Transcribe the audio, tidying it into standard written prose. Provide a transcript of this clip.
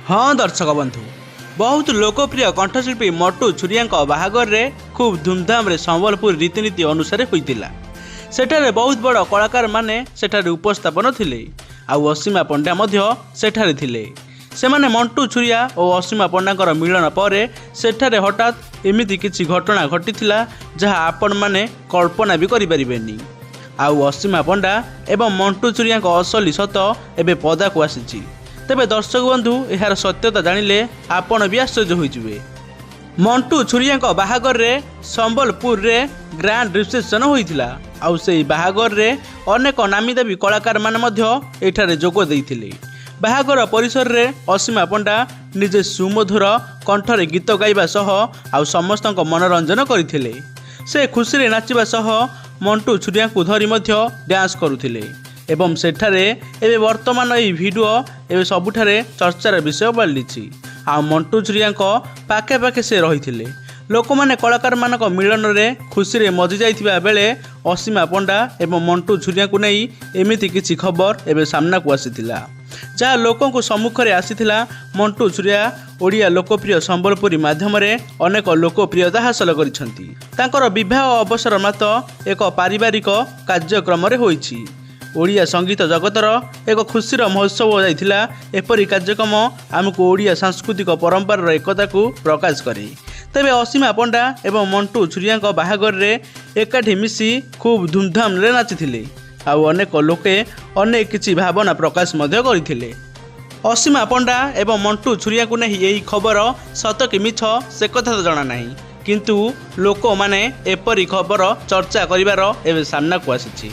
हाँ दर्शक बंधु, बहुत लोकप्रिय कंठशिल्पी मट्टू छुरिया बाहागर रे खूब धूमधाम रे संबलपुर रीतिनीति अनुसार होइतिला। सेठारे बहुत बड़ कलाकार माने सेठारे उपस्थापन थिले आउ असीमा पंडा मध्य सेठारे थिले। सेमाने मट्टू छुरिया और असीमा पंडांकर मिलन पर सेठारे हठात एमिति किछि घटना घटिथिला जहाँ आपण माने कल्पना भी करि परिबेनी। आउ असीमा पंडा एवं मट्टू छुरिया असली सत एबे पदाकू आसीछि। तेबे दर्शक बंधु यार सत्यता जानिले आपण भी आश्चर्य होइजिबे। मट्टू छुरिया बाहागर रे संबलपुर रे ग्रांड रिसेप्शन होइतिला आउ से बाहागर रे अनेक नामी दाबी कलाकार माने मध्य एठारे जोग देइथिले। बाहागर परिसर रे असीमा पंडा निजे सुमधुर कंठरे गीत गाइबा सह आउ समस्तक मनोरंजन करथिले। से खुशी रे नाचिबा सह मट्टू छुरिया को धरी मध्य डांस करुथिले एवं सेठारे एबे वर्तमान यही वीडियो एबे सबुठारे चर्चार विषय बलिछि। आ मट्टू छुरिया पाखे पाखे से रही लोक मैंने कलाकार मानक मिलन रे खुशी रे मजी जाइथिबा बेले असीमा पंडा एवं मट्टू छुरिया को नहीं एमिति किछि खबर एबे सामना को आसीथिला जहाँ लोकों को सम्मुखरे आसीथिला। मट्टू छुरिया ओडिया लोकप्रिय संबलपुरी माध्यम रे अनेक लोकप्रियता हासिल करिसेंती। तांकर विवाह अवसर मात्र एक पारिवारिक कार्यक्रम रे होइछि। ओडिया संगीत जगतर एक खुशीर महोत्सव जाइथिला। एपरी कार्यक्रम आमको ओडिया सांस्कृतिक परंपरार एकता को प्रकाश करे। तेबे असीमा पंडा एवं मट्टू छुरिया बाहागर रे एकाठी मिसी खूब धूमधाम रे नाचिथिले आउ अनेक लोके अनेक किछि भावना प्रकाश मध्य करथिले। असीमा पंडा एवं मट्टू छुरिया को नहीं यही खबर सत कि मिछ से कथा तो जଣା नहीं, किंतु लोक माने एपरी खबर चर्चा करिवार एबे सामना को आसीछि।